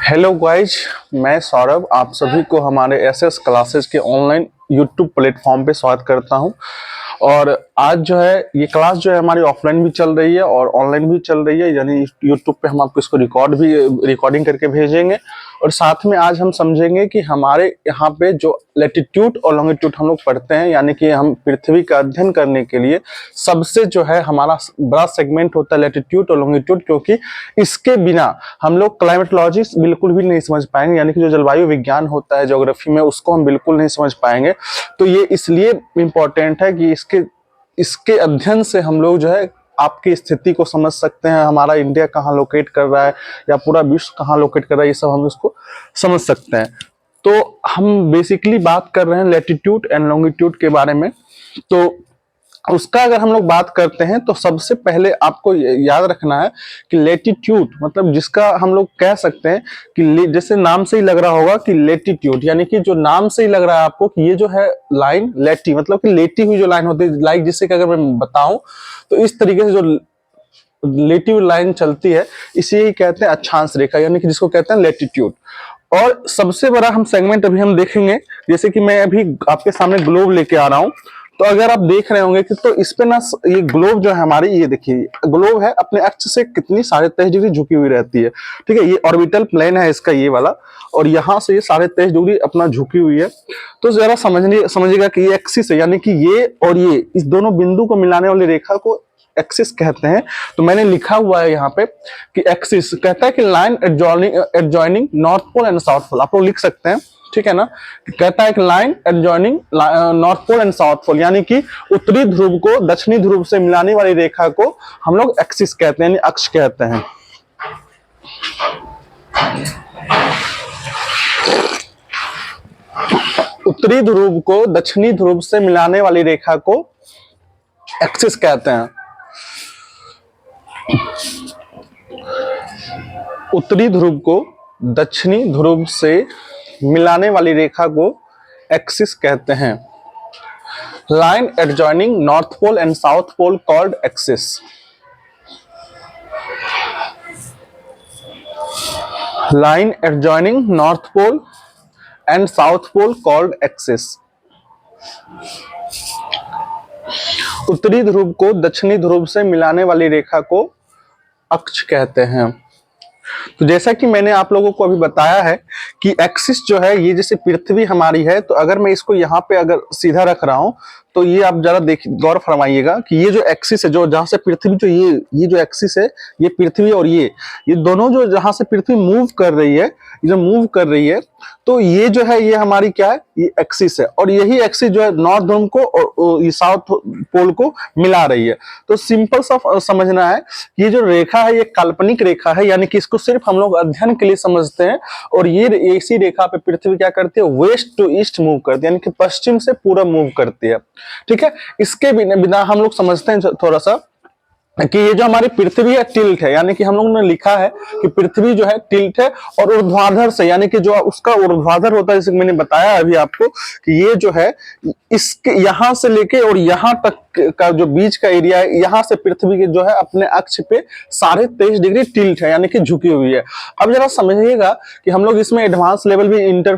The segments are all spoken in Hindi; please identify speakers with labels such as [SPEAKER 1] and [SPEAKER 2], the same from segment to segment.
[SPEAKER 1] हेलो गाइज, मैं सौरभ आप सभी को हमारे एसएस क्लासेस के ऑनलाइन यूट्यूब प्लेटफॉर्म पे स्वागत करता हूं। और आज जो है ये क्लास जो है हमारी ऑफलाइन भी चल रही है और ऑनलाइन भी चल रही है, यानी यूट्यूब पे हम आपको इसको रिकॉर्डिंग करके भेजेंगे। और साथ में आज हम समझेंगे कि हमारे यहाँ पे जो लैटिट्यूड और लॉन्गिट्यूड हम लोग पढ़ते हैं, यानी कि हम पृथ्वी का अध्ययन करने के लिए सबसे जो है हमारा बड़ा सेगमेंट होता है लैटिट्यूड और लॉन्गिट्यूड, क्योंकि इसके बिना हम लोग क्लाइमेटोलॉजी बिल्कुल भी नहीं समझ पाएंगे, यानी कि जो जलवायु विज्ञान होता है ज्योग्राफी में, उसको हम बिल्कुल नहीं समझ पाएंगे। तो ये इसलिए इम्पोर्टेंट है कि इसके अध्ययन से हम लोग जो है आपकी स्थिति को समझ सकते हैं, हमारा इंडिया कहाँ लोकेट कर रहा है या पूरा विश्व कहाँ लोकेट कर रहा है, ये सब हम इसको समझ सकते हैं। तो हम बेसिकली बात कर रहे हैं लैटिट्यूड एंड लॉन्गिट्यूड के बारे में। तो उसका अगर हम लोग बात करते हैं तो सबसे पहले आपको याद रखना है कि लैटिट्यूड मतलब जिसका हम लोग कह सकते हैं कि जैसे नाम से ही लग रहा होगा कि लैटिट्यूड, यानी कि जो नाम से ही लग रहा है आपको कि ये जो है लाइन लेटी मतलब कि लेटी हुई जो लाइन होती है, लाइक जिससे कि अगर मैं बताऊं तो इस तरीके से जो लेटी हुई लाइन चलती है इसे ही कहते हैं अक्षांश रेखा, यानी कि जिसको कहते हैं लैटिट्यूड। और सबसे बड़ा हम सेगमेंट अभी हम देखेंगे, जैसे कि मैं अभी आपके सामने ग्लोब लेके आ रहा हूं। तो अगर आप देख रहे होंगे कि तो इस पे ना ये ग्लोब जो है हमारी, ये देखिए ग्लोब है अपने अक्ष से कितनी 23.5 डिग्री झुकी हुई रहती है। ठीक है, ये ऑर्बिटल प्लेन है इसका ये वाला, और यहाँ से ये 23.5 डिग्री अपना झुकी हुई है। तो जरा समझिएगा कि ये एक्सिस है, यानी कि ये और ये इस दोनों बिंदु को मिलाने वाली रेखा को एक्सिस कहते हैं। तो मैंने लिखा हुआ है यहाँ पे कि एक्सिस कहता है कि line adjoining north pole and south pole, आप लोग लिख सकते हैं, ठीक है ना। कहता है कि line adjoining north pole and south pole, यानी कि उत्तरी ध्रुव को दक्षिणी ध्रुव से मिलाने वाली रेखा को हम लोग एक्सिस कहते हैं, यानी अक्ष कहते हैं। उत्तरी ध्रुव को दक्षिणी ध्रुव से मिलाने वाली रेखा को एक्सिस कहते हैं। उत्तरी ध्रुव को दक्षिणी ध्रुव से मिलाने वाली रेखा को एक्सिस कहते हैं। Line adjoining north pole and south pole called axis. Line adjoining north pole and south pole called axis. उत्तरी ध्रुव को दक्षिणी ध्रुव से मिलाने वाली रेखा को अक्ष कहते हैं। तो जैसा कि मैंने आप लोगों को अभी बताया है कि एक्सिस जो है ये जैसे पृथ्वी हमारी है, तो अगर मैं इसको यहाँ पे अगर सीधा रख रहा हूं तो ये आप जरा गौर फरमाइएगा कि ये जो एक्सिस है, जो जहां से पृथ्वी जो ये जो एक्सिस है, ये पृथ्वी और ये दोनों जो जहां से पृथ्वी मूव कर रही है, ये जो मूव कर रही है, तो ये जो है ये हमारी क्या है, ये एक्सिस है। और यही एक्सिस जो है नॉर्थ ध्रुव को और ये साउथ पोल को मिला रही है। तो सिंपल सा समझना है, ये जो रेखा है ये काल्पनिक रेखा है, यानी कि इसको सिर्फ हम लोग अध्ययन के लिए समझते हैं। और ये इसी रेखा पे पृथ्वी क्या करती है, वेस्ट टू ईस्ट मूव करती है, यानी कि पश्चिम से पूरब मूव करती है। ठीक है, इसके बिना हम लोग समझते हैं थोड़ा सा कि ये जो हमारी पृथ्वी है टिल्ट है, यानी कि हम लोगों ने लिखा है कि पृथ्वी जो है टिल्ट है और ऊर्ध्वाधर से, यानी कि जो उसका ऊर्ध्वाधर होता है, जैसे मैंने बताया अभी आपको कि ये जो है इसके यहां से लेके और यहां तक का जो बीच का एरिया है, यहां से पृथ्वी के जो है अपने अक्ष पे 23.5 डिग्री टिल्ट है, यानी कि झुकी हुई है। अब जरा समझिएगा कि हम लोग इसमें एडवांस लेवल भी इंटर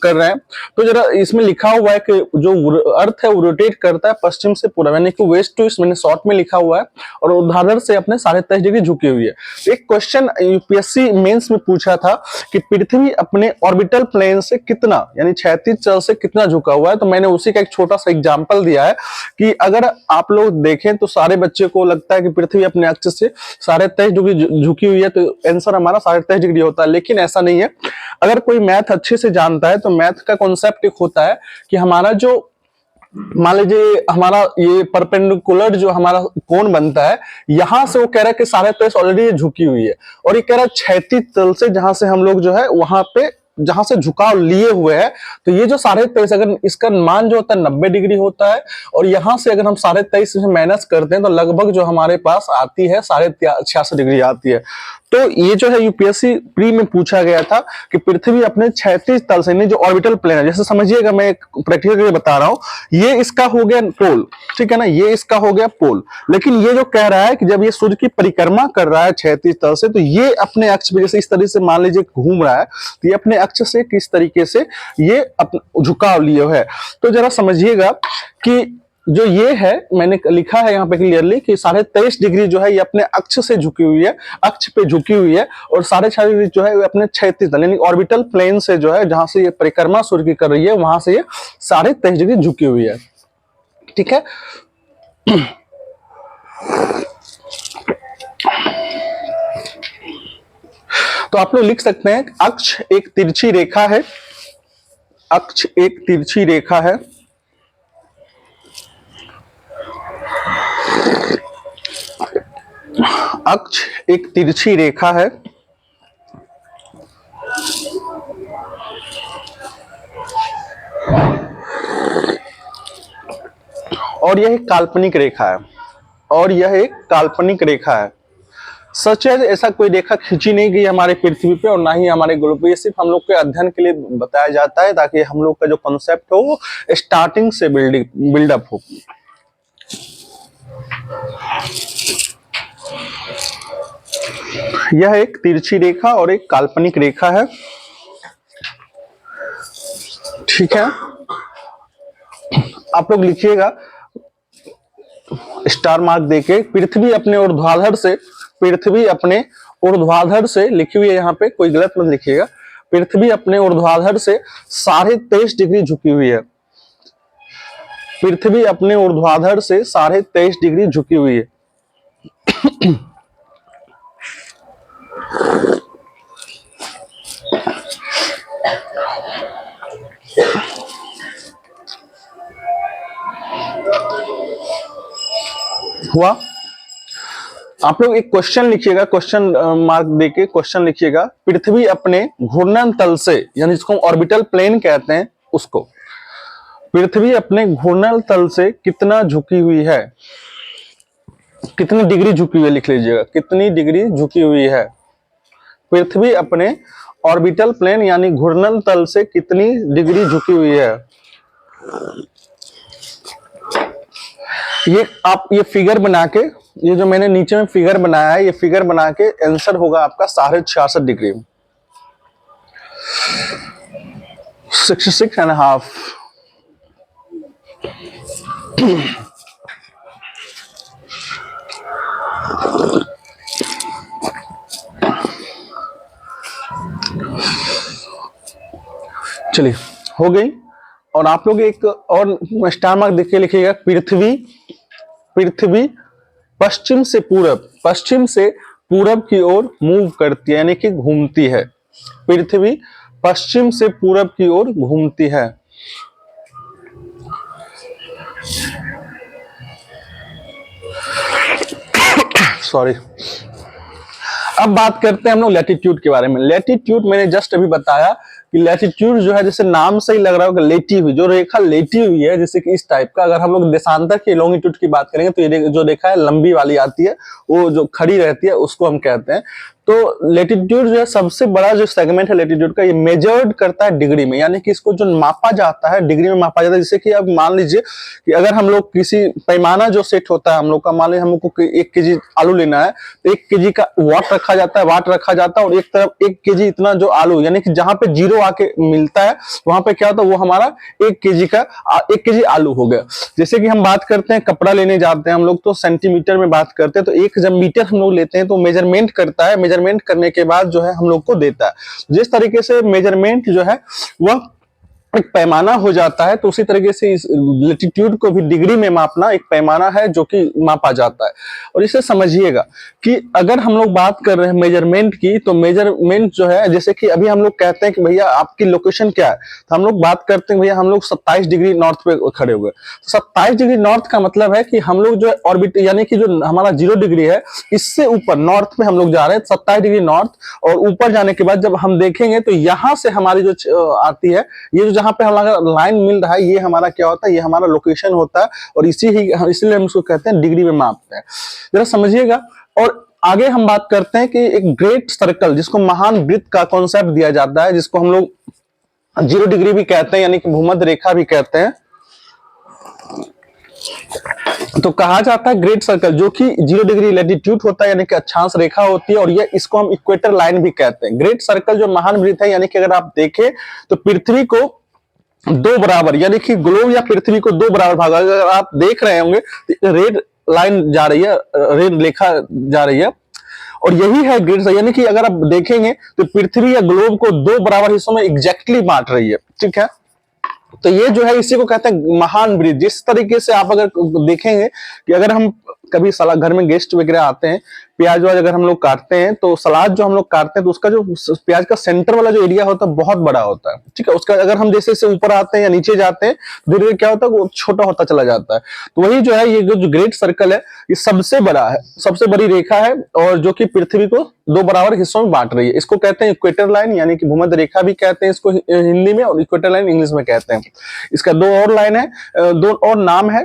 [SPEAKER 1] कर रहे हैं। तो जरा इसमें लिखा हुआ है कि जो अर्थ है वो रोटेट करता है पश्चिम से पूर्व, यानी कि वेस्ट टू ईस्ट, मैंने शॉर्ट में लिखा हुआ है, और ऊर्ध्वाधर से अपने 23.5 डिग्री झुकी हुई है। एक क्वेश्चन यूपीएससी मेंस में पूछा था कि पृथ्वी अपने ऑर्बिटल प्लेन से कितना, यानी क्षैतिज तल से कितना झुका हुआ है। तो मैंने उसी का एक छोटा सा एग्जांपल दिया है कि अगर आप लोग देखें तो सारे बच्चे को लगता है कि पृथ्वी अपने अक्ष से 23.5 डिग्री झुकी हुई है, तो आंसर हमारा 23.5 डिग्री होता है। लेकिन ऐसा नहीं है। अगर कोई मैथ अच्छे से जानता है तो मैथ का कॉन्सेप्ट एक होता है कि हमारा जो, मान लीजिए हमारा ये परपेंडिकुलर जो हमारा कोण बनता है, यहां से वो कह रहा है कि 23.5 ऑलरेडी झुकी हुई है, और ये कह रहा है क्षैतिज तल से जहां से हम लोग जो है वहां पे जहां से झुकाव लिए हुए है, तो ये जो 23.5 अगर इसका मान जो होता है 90 डिग्री होता है, और यहाँ से अगर हम 23.5 से माइनस करते हैं तो लगभग जो हमारे पास आती है 66.5 डिग्री आती है। तो ये जो है यूपीएससी प्री में पूछा गया था कि पृथ्वी अपने क्षैतिज तल से, जो ऑर्बिटल प्लेन है, जैसे समझिएगा मैं प्रैक्टिकल करके बता रहा हूं, ये इसका हो गया पोल, ठीक है ना, ये इसका हो गया पोल, लेकिन ये जो कह रहा है कि जब ये सूर्य की परिक्रमा कर रहा है क्षैतिज तल से, तो ये अपने अक्ष पे जैसे इस तरीके से मान लीजिए घूम रहा है, तो ये अपने अक्ष से किस तरीके से ये झुकाव लिए है। तो जरा समझिएगा कि जो ये है, मैंने लिखा है यहाँ पे क्लियरली कि 23.5 डिग्री जो है ये अपने अक्ष से झुकी हुई है, अक्ष पे झुकी हुई है, और 6.5 डिग्री जो है वो अपने क्षैतिज तल यानी ऑर्बिटल प्लेन से जो है, जहां से ये परिक्रमा सूर्य की कर रही है, वहां से ये 23.5 डिग्री झुकी हुई है। ठीक है, तो आप लोग लिख सकते हैं अक्ष एक तिरछी रेखा है, अक्ष एक तिरछी रेखा है, अक्ष एक तिरछी रेखा है, और यह एक काल्पनिक रेखा है, और यह एक काल्पनिक रेखा है। सच है ऐसा कोई रेखा खींची नहीं गई हमारे पृथ्वी पे और ना ही हमारे ग्लोब पे, ये सिर्फ हम लोग के अध्ययन के लिए बताया जाता है ताकि हम लोग का जो कॉन्सेप्ट हो वो स्टार्टिंग से बिल्डअप हो। यह एक तिरछी रेखा और एक काल्पनिक रेखा है, ठीक है। आप लोग लिखिएगा स्टार मार्क देके, पृथ्वी अपने ऊर्ध्वाधर से, पृथ्वी अपने ऊर्ध्वाधर से लिखी हुई है यहाँ पे, कोई गलत मत लिखिएगा, पृथ्वी अपने ऊर्ध्वाधर से 23.5 डिग्री झुकी हुई है, पृथ्वी अपने ऊर्ध्वाधर से 23.5 डिग्री झुकी हुई है। हुआ। आप लोग एक क्वेश्चन लिखिएगा, क्वेश्चन मार्क देके क्वेश्चन लिखिएगा, पृथ्वी अपने घूर्णन तल से, यानी जिसको हम ऑर्बिटल प्लेन कहते हैं उसको, पृथ्वी अपने घूर्णन तल से कितना झुकी हुई है, कितनी डिग्री झुकी हुई है, लिख लीजिएगा कितनी डिग्री झुकी हुई है, पृथ्वी अपने ऑर्बिटल प्लेन यानी घूर्णन तल से कितनी डिग्री झुकी हुई है। ये आप ये फिगर बना के, ये जो मैंने नीचे में फिगर बनाया है, ये फिगर बना के आंसर होगा आपका 66.5 डिग्री, 66.5। चलिए हो गई। और आप लोग एक और स्टार मार्क देख के लिखिएगा, पृथ्वी पश्चिम से पूरब, पश्चिम से पूरब की ओर मूव करती है, यानी कि घूमती है, पृथ्वी पश्चिम से पूरब की ओर घूमती है। सॉरी। अब बात करते हैं हम लोग लैटिट्यूड के बारे में। लैटिट्यूड मैंने जस्ट अभी बताया कि लैटिट्यूड जो है, जैसे नाम से ही लग रहा होगा लेटी हुई, जो रेखा लेटी हुई है, जैसे कि इस टाइप का। अगर हम लोग देशांतर की लॉन्गिट्यूड की बात करेंगे तो ये जो रेखा है लंबी वाली आती है, वो जो खड़ी रहती है उसको हम कहते हैं। तो लैटिट्यूड जो है सबसे बड़ा जो सेगमेंट है लैटिट्यूड का, ये मेजर्ड करता है डिग्री में, यानी कि इसको जो मापा जाता है डिग्री में मापा जाता है। जैसे कि अब मान लीजिए कि अगर हम लोग किसी पैमाना जो सेट होता है हम लोग का, मान लीजिए हमको 1 केजी आलू लेना है, तो 1 केजी का वाट रखा जाता है, वाट रखा जाता है, और एक तरफ 1 केजी इतना जो आलू, यानी कि जहां पे जीरो आके मिलता है वहां पे क्या होता है, वो हमारा 1 केजी आलू हो गया। जैसे कि हम बात करते हैं कपड़ा लेने जाते हैं हम लोग तो सेंटीमीटर में बात करते हैं, तो एक जब मीटर हम लोग लेते हैं तो मेजरमेंट करता है, मेजरमेंट करने के बाद जो है हम लोग को देता है। जिस तरीके से मेजरमेंट जो है वह एक पैमाना हो जाता है, तो उसी तरीके से इस लेटीट्यूड को भी डिग्री में मापना एक पैमाना है जो कि मापा जाता है। और इसे समझिएगा कि अगर हम लोग बात कर रहे हैं मेजरमेंट की, तो मेजरमेंट जो है, जैसे कि अभी हम लोग कहते हैं कि भैया आपकी लोकेशन क्या है, तो हम लोग बात करते हैं भैया हम लोग 27 डिग्री नॉर्थ पे खड़े हुए। तो 27 डिग्री नॉर्थ का मतलब है कि हम लोग जो है ऑर्बिट, यानी कि जो हमारा 0 डिग्री है, इससे ऊपर नॉर्थ में हम लोग जा रहे हैं 27 डिग्री नॉर्थ। और ऊपर जाने के बाद जब हम देखेंगे तो यहाँ से हमारी जो आती है, ये जो जहां पे हमारा लाइन मिल रहा है, ये हमारा क्या होता है, ये हमारा लोकेशन होता है। और इसीलिए हम इसको कहते हैं डिग्री में मापते हैं। जरा समझिएगा। और आगे हम बात करते हैं कि एक ग्रेट सर्कल, जिसको महान वृत्त का कॉन्सेप्ट दिया जाता है, जिसको हम लोग 0 डिग्री भी कहते हैं, यानी कि भूमध्य रेखा भी कहते हैं। तो कहा जाता है ग्रेट सर्कल जो कि 0 डिग्री लैटिट्यूड होता है, यानी कि अक्षांश रेखा होती है, और ये इसको हम इक्वेटर लाइन भी कहते हैं। ग्रेट सर्कल जो महान वृत्त है, यानी कि अगर आप देखें तो पृथ्वी को दो बराबर, यानी कि ग्लोब या पृथ्वी को दो बराबर भाग, अगर आप देख रहे होंगे रेड लाइन जा रही है, रेड रेखा जा रही है, और यही है ग्रेड, यानी कि अगर आप देखेंगे तो पृथ्वी या ग्लोब को दो बराबर हिस्सों में एग्जैक्टली बांट रही है। ठीक है, तो ये जो है इसी को कहते हैं महान ब्रिज। जिस तरीके से आप अगर देखेंगे कि अगर हम कभी सलाद, घर में गेस्ट वगैरह आते हैं, प्याज वाज अगर हम लोग काटते हैं, तो सलाद जो हम लोग काटते हैं तो उसका जो प्याज का सेंटर वाला जो एरिया होता है बहुत बड़ा होता है। ठीक है, उसका अगर हम जैसे से ऊपर आते हैं या नीचे जाते हैं, धीरे धीरे क्या होता है वो छोटा होता चला जाता है। तो वही जो है ये जो ग्रेट सर्कल है, ये सबसे बड़ा है, सबसे बड़ी रेखा है, और जो कि पृथ्वी को दो बराबर हिस्सों में बांट रही है। इसको कहते हैं इक्वेटर लाइन, यानी कि भूमध्य रेखा भी कहते हैं इसको हिंदी में, और इक्वेटर लाइन इंग्लिश में कहते हैं। इसका दो और लाइन है, दो और नाम है,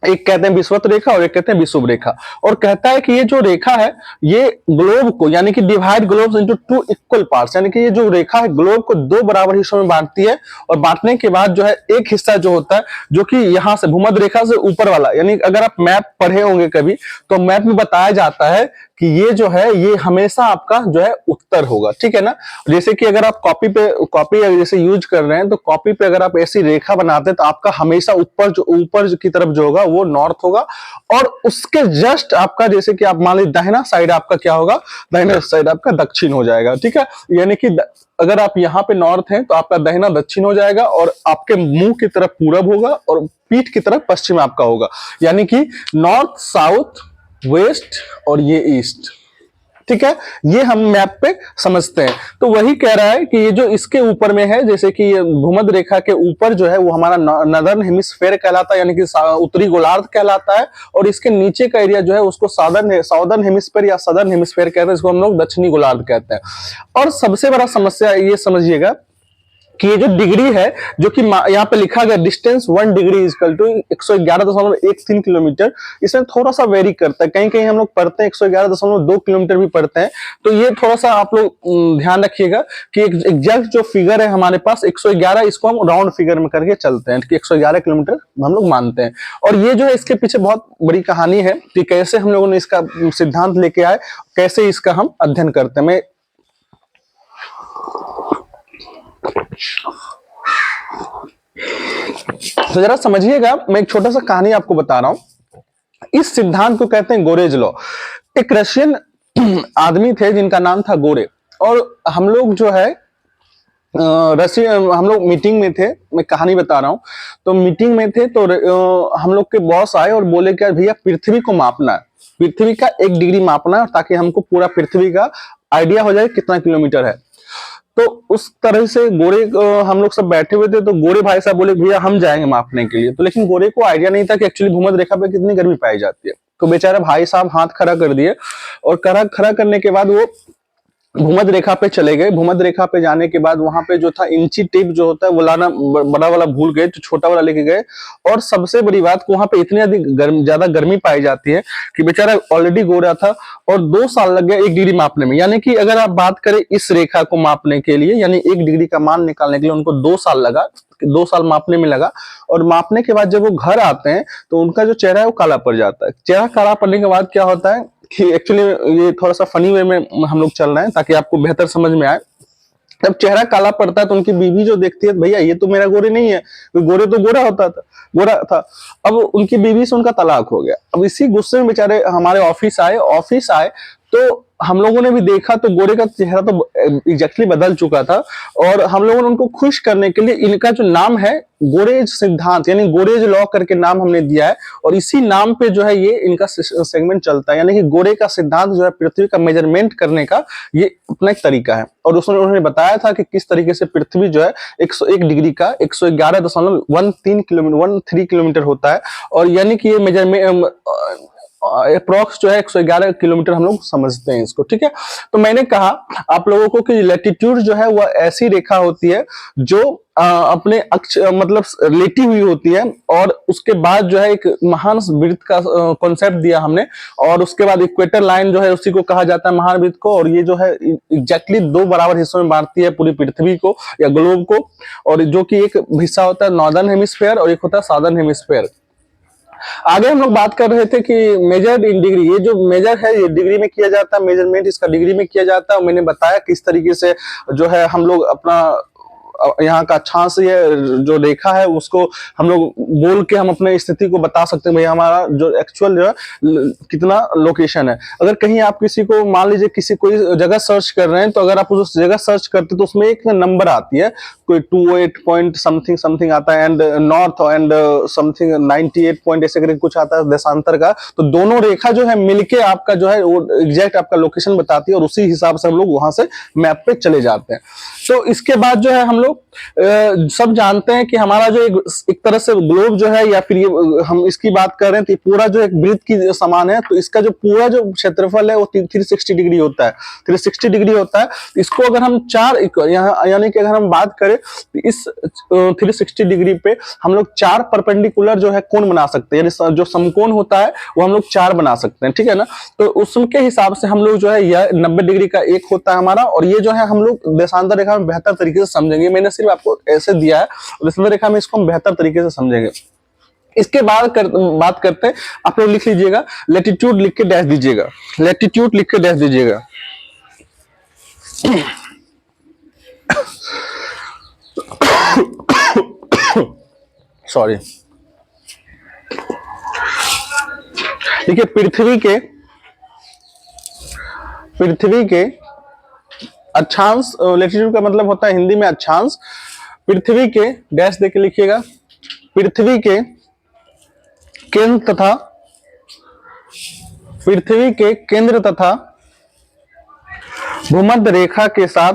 [SPEAKER 1] एक कहते हैं विषुवत रेखा और एक कहते हैं विषुव रेखा। और कहता है कि ये जो रेखा है ये ग्लोब को, यानी कि divide globe into 2 equal parts, यानी कि ये जो रेखा है ग्लोब को दो बराबर हिस्सों में बांटती है। और बांटने के बाद जो है एक हिस्सा जो होता है, जो कि यहाँ से भूमध्य रेखा से ऊपर वाला, यानी अगर आप मैप पढ़े होंगे कभी, तो मैप में बताया जाता है कि ये जो है ये हमेशा आपका जो है उत्तर होगा। ठीक है ना, जैसे कि अगर आप कॉपी जैसे यूज कर रहे हैं, तो कॉपी पे अगर आप ऐसी रेखा बनाते हैं तो आपका हमेशा ऊपर की तरफ जो होगा वो नॉर्थ होगा, और उसके जस्ट आपका, जैसे कि आप मान लीजिए दाहिना साइड आपका क्या होगा, दाहिना साइड आपका दक्षिण हो जाएगा। ठीक है, यानी कि अगर आप यहाँ पे नॉर्थ हैं तो आपका दाहिना दक्षिण हो जाएगा, और आपके मुंह की तरफ पूरब होगा, और पीठ की तरफ पश्चिम आपका होगा, यानी कि नॉर्थ, साउथ, वेस्ट और ये ईस्ट। ठीक है, ये हम मैप पे समझते हैं। तो वही कह रहा है कि ये जो इसके ऊपर में है, जैसे कि ये भूमध्य रेखा के ऊपर जो है वो हमारा नदर्न हेमिस्फेयर कहलाता है, यानी कि उत्तरी गोलार्ध कहलाता है, और इसके नीचे का एरिया जो है उसको साउदर्न हेमिस्फेयर या सदर्न हेमिस्फेयर कहते हैं, इसको हम लोग दक्षिणी गोलार्ध कहते हैं। और सबसे बड़ा समस्या ये समझिएगा कि ये जो डिग्री है, जो कि यहाँ पे लिखा गया distance 1 degree equal to 111.13 kilometre, इसमें थोड़ा सा वेरी करता है। कहीं कहीं हम लोग पढ़ते हैं 111.2 किलोमीटर भी पढ़ते हैं। तो ये थोड़ा सा आप लोग ध्यान रखिएगा कि एग्जैक्ट जो फिगर है हमारे पास 111, इसको हम राउंड फिगर में करके चलते हैं कि 111 किलोमीटर हम लोग मानते हैं। और ये जो है इसके पीछे बहुत बड़ी कहानी है कि कैसे हम लोगों ने इसका सिद्धांत लेके आए, कैसे इसका हम अध्ययन करते हैं। मैं तो जरा समझिएगा, मैं एक छोटा सा कहानी आपको बता रहा हूं। इस सिद्धांत को कहते हैं गोरेज लॉ। एक रशियन आदमी थे जिनका नाम था गोरे, और हम लोग जो है हम लोग मीटिंग में थे, मैं कहानी बता रहा हूं। तो मीटिंग में थे तो हम लोग के बॉस आए और बोले कि भैया पृथ्वी को मापना है, पृथ्वी का 1 डिग्री मापना है, ताकि हमको पूरा पृथ्वी का आइडिया हो जाए कितना किलोमीटर है। तो उस तरह से गोरे हम लोग सब बैठे हुए थे, तो गोरे भाई साहब बोले भैया हम जाएंगे मापने के लिए। तो लेकिन गोरे को आइडिया नहीं था कि एक्चुअली भूमध्य रेखा पे कितनी गर्मी पाई जाती है। तो बेचारा भाई साहब हाथ खड़ा कर दिए, और खड़ा करने के बाद वो भूमध्य रेखा पे चले गए। भूमध्य रेखा पे जाने के बाद वहां पे जो था इंची टेप जो होता है वो लाना बड़ा वाला भूल गए, तो छोटा वाला लेके गए। और सबसे बड़ी बात को वहां पे इतनी ज्यादा गर्मी पाई जाती है कि बेचारा ऑलरेडी गोरा था, और 2 साल लग गया 1 डिग्री मापने में। यानी कि अगर आप बात करें इस रेखा को मापने के लिए, यानी 1 डिग्री का मान निकालने के लिए उनको 2 साल लगा, 2 साल मापने में लगा। और मापने के बाद जब वो घर आते हैं तो उनका जो चेहरा है वो काला पड़ जाता है। चेहरा काला पड़ने के बाद क्या होता है कि एक्चुअली ये थोड़ा सा फनी वे में हम लोग चल रहे हैं ताकि आपको बेहतर समझ में आए। जब चेहरा काला पड़ता है तो उनकी बीवी जो देखती है, भैया ये तो मेरा गोरे नहीं है, गोरे तो गोरा था। अब उनकी बीवी से उनका तलाक हो गया। अब इसी गुस्से में बेचारे हमारे ऑफिस आए, तो हम लोगों ने भी देखा तो गोरे का चेहरा तो एग्जैक्टली बदल चुका था, और हम लोगों ने उनको खुश करने के लिए इनका जो नाम है गोरेज सिद्धांत यानी गोरेज लॉ करके नाम हमने दिया है, और इसी नाम पे जो है ये इनका सेगमेंट चलता है। यानी कि गोरे का सिद्धांत जो है पृथ्वी का मेजरमेंट करने का ये अपना एक तरीका है। और उसमें उन्होंने बताया था कि किस तरीके से पृथ्वी जो है 101 डिग्री का 111.13 किलोमीटर होता है, और यानी कि ये मेजरमेंट अप्रोक्स जो है 111 किलोमीटर हम लोग समझते हैं इसको, ठीक है। तो मैंने कहा आप लोगों को कि लैटिट्यूड जो है वह ऐसी रेखा होती है जो अपने अक्ष मतलब लेटी हुई होती है, और उसके बाद जो है एक महान वृत्त का कॉन्सेप्ट दिया हमने, और उसके बाद इक्वेटर लाइन जो है उसी को कहा जाता है महान वृत्त को, और ये जो है एग्जैक्टली दो बराबर हिस्सों में बांटती है पूरी पृथ्वी को या ग्लोब को, और जो कि एक हिस्सा होता है नॉर्दर्न हेमिस्फीयर और एक होता है साउदर्न हेमिस्फीयर। आगे हम लोग बात कर रहे थे कि मेजर इन डिग्री, ये जो मेजर है ये डिग्री में किया जाता है, मेजरमेंट इसका डिग्री में किया जाता है। मैंने बताया किस तरीके से जो है हम लोग अपना यहाँ का अक्षांश ये जो रेखा है उसको हम लोग बोल के हम अपने स्थिति को बता सकते हैं, भैया हमारा जो एक्चुअल जो है कितना लोकेशन है। अगर कहीं आप किसी को मान लीजिए किसी कोई जगह सर्च कर रहे हैं, तो अगर आप उस जगह सर्च करते तो उसमें एक नंबर आती है, कोई 28 पॉइंट समथिंग समथिंग आता है, and north and something 98 point ऐसे करके कुछ आता है देशांतर का। तो दोनों रेखा जो है मिलके आपका जो है वो एग्जैक्ट आपका लोकेशन बताती है, और उसी हिसाब से हम लोग वहां से मैप पे चले जाते हैं। तो इसके बाद जो है हम लोग सब जानते हैं कि हमारा जो एक तरह से ग्लोब जो है, या फिर ये हम इसकी बात कर रहे हैं तो पूरा जो एक वृत्त की समान है, तो इसका जो पूरा जो क्षेत्रफल है वो 360 डिग्री होता है, 360 डिग्री होता है। इसको अगर हम यानी कि अगर हम बात करें तो इस 360 डिग्री पे हम लोग 4 परपेंडिकुलर जो है कोण बना सकते हैं, यानी जो समकोण होता है वो हम लोग 4 बना सकते हैं, ठीक है ना। तो उसके हिसाब से हम लोग जो है यह 90 डिग्री का एक होता है हमारा, और ये जो है हम लोग देशांतर रेखा में बेहतर तरीके से समझेंगे। मैंने सिर्फ आपको ऐसे दिया है, और देशांतर रेखा में इसको हम बेहतर तरीके से समझेंगे। इसके बाद बात करते हैं, आप लोग लिख लीजिएगा, लैटिट्यूड लिख के डैश दीजिएगा, लैटिट्यूड लिख के डैश दीजिएगा। सॉरी, देखिए पृथ्वी के अक्षांश, लैटिट्यूड का मतलब होता है हिंदी में अक्षांश। पृथ्वी के डैश देके लिखिएगा, पृथ्वी के केंद्र तथा भूमध्य रेखा के साथ,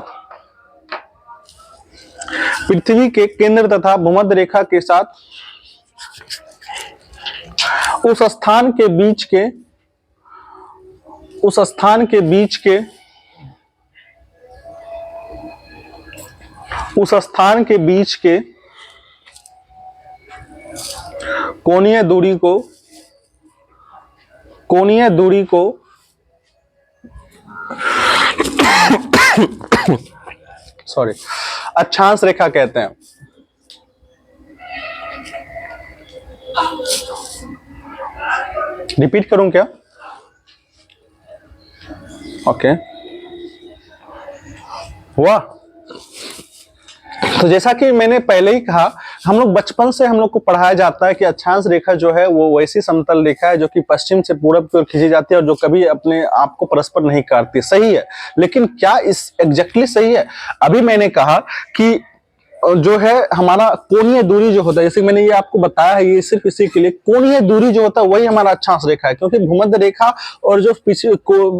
[SPEAKER 1] पृथ्वी के केंद्र तथा भूमध्य रेखा के साथ उस स्थान के बीच के कोणीय दूरी को सॉरी अक्षांश रेखा कहते हैं। रिपीट करूं क्या? ओके, हुआ? तो जैसा कि मैंने पहले ही कहा, हम लोग बचपन से हम लोग को पढ़ाया जाता है कि अक्षांश रेखा जो है वो वैसी समतल रेखा है जो कि पश्चिम से पूरब की ओर खींची जाती है, और जो कभी अपने आप को परस्पर नहीं काटती। सही है, लेकिन क्या इस एग्जैक्टली सही है? अभी मैंने कहा कि जो है हमारा कोणीय दूरी जो होता है, जैसे मैंने ये आपको बताया है, ये सिर्फ इसी के लिए कोणीय दूरी जो होता है वही हमारा अक्षांश रेखा है, क्योंकि भूमध्य रेखा और जो पीछे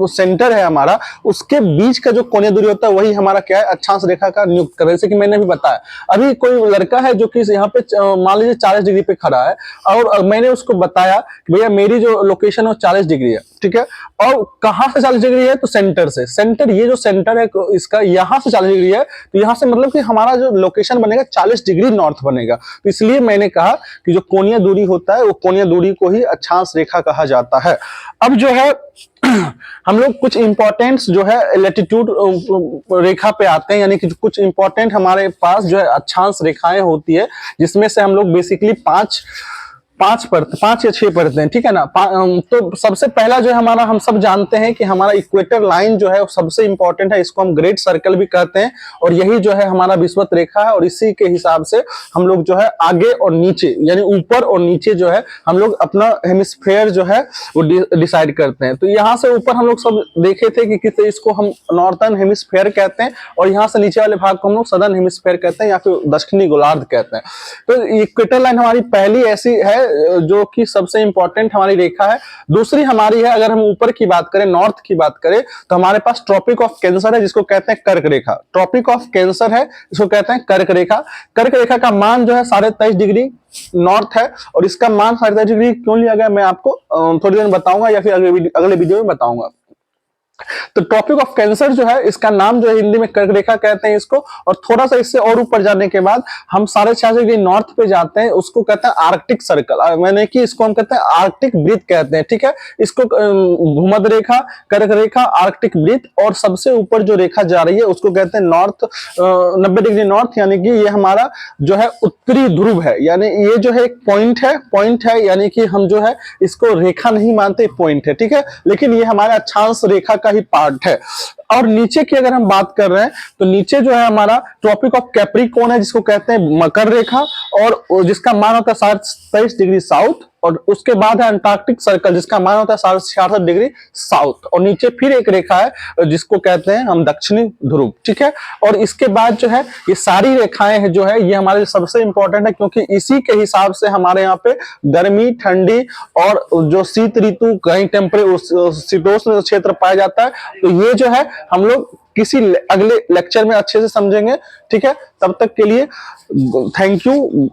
[SPEAKER 1] सेंटर है हमारा, उसके बीच का जो कोणीय दूरी होता है वही हमारा क्या है, अक्षांश रेखा का नियुक्त कर। जैसे कि मैंने भी बताया, अभी कोई लड़का है जो कि यहाँ पे मान लीजिए 40 डिग्री पे खड़ा है, और मैंने उसको बताया कि भैया मेरी जो लोकेशन है 40 डिग्री है, ठीक है, और कहाँ से 40 डिग्री है, तो सेंटर से। सेंटर, ये जो सेंटर है इसका यहाँ से 40 डिग्री है, तो यहाँ से मतलब कि हमारा जो लोकेशन बनेगा 40 डिग्री नॉर्थ बनेगा। तो इसलिए मैंने कहा कि जो कोणीय दूरी होता है वो कोणीय दूरी को ही अक्षांश रेखा कहा जाता है। अब जो है हम लोग कुछ इंपॉर्टेंट्स जो है लैटिट्यूड रेखा पे आते हैं, यानी कि कुछ इंपॉर्टेंट हमारे पास जो है अक्षांश रेखाएं होती है, जिसमें से हम लोग बेसिकली 5 पांच या छह परतें हैं, ठीक है ना। तो सबसे पहला जो है हमारा, हम सब जानते हैं कि हमारा इक्वेटर लाइन जो है वो सबसे इंपॉर्टेंट है, इसको हम ग्रेट सर्कल भी कहते हैं, और यही जो है हमारा विषुवत रेखा है, और इसी के हिसाब से हम लोग जो है आगे और नीचे यानी ऊपर और नीचे जो है हम लोग अपना हेमिस्फेयर जो है वो डिसाइड करते हैं। तो यहाँ से ऊपर हम लोग सब देखे थे कि किस, इसको हम नॉर्थर्न हेमिस्फेयर कहते हैं, और यहाँ से नीचे वाले भाग को हम लोग सदर्न हेमिस्फेयर कहते हैं या फिर दक्षिणी गोलार्ध कहते हैं। तो इक्वेटर लाइन हमारी पहली ऐसी है जो कि सबसे इंपॉर्टेंट हमारी रेखा है। दूसरी हमारी है, अगर हम ऊपर की बात करें, नॉर्थ की बात करें, तो हमारे पास ट्रॉपिक ऑफ कैंसर है जिसको कहते हैं कर्क रेखा। ट्रॉपिक ऑफ कैंसर है इसको कहते हैं कर्क रेखा। कर्क रेखा का मान जो है 23.5 डिग्री नॉर्थ है, और इसका मान 23.5 डिग्री क्यों लिया गया मैं आपको थोड़ी देर में बताऊंगा, या फिर अगले वीडियो में बताऊंगा। तो ट्रॉपिक ऑफ कैंसर जो है, इसका नाम जो है हिंदी में कर्क रेखा कहते हैं इसको। और थोड़ा सा इससे और ऊपर जाने के बाद हम 66.5 डिग्री नॉर्थ पे जाते हैं, उसको कहते हैं आर्कटिक सर्कल, मैंने कि इसको हम कहते हैं आर्कटिक वृत्त कहते हैं, ठीक है। इसको भूमध्य रेखा, कर्क रेखा, आर्कटिक वृत्त, और सबसे ऊपर जो रेखा जा रही है उसको कहते हैं नॉर्थ 90 डिग्री नॉर्थ, यानी कि ये हमारा जो है उत्तरी ध्रुव है। यानी ये जो है एक पॉइंट है, यानी कि हम जो है इसको रेखा नहीं मानते, पॉइंट है, ठीक है, लेकिन ये हमारा अक्षांश रेखा का ही पार्ट है। और नीचे की अगर हम बात कर रहे हैं तो नीचे जो है हमारा ट्रॉपिक ऑफ कैप्रिकॉर्न है जिसको कहते हैं मकर रेखा, और जिसका मान होता है 27 डिग्री साउथ, और उसके बाद है अंटार्कटिक सर्कल जिसका मान होता है 66 डिग्री साउथ, और नीचे फिर एक रेखा है जिसको कहते हैं हम दक्षिणी ध्रुव, ठीक है। और इसके बाद जो है ये सारी रेखाएं हैं जो है ये हमारे लिए सबसे इंपॉर्टेंट है, क्योंकि इसी के हिसाब से हमारे यहाँ पे गर्मी, ठंडी और जो शीत ऋतु, कहीं शीतोष्ण क्षेत्र पाया जाता है। तो ये जो है हम लोग किसी अगले लेक्चर में अच्छे से समझेंगे, ठीक है। तब तक के लिए थैंक यू।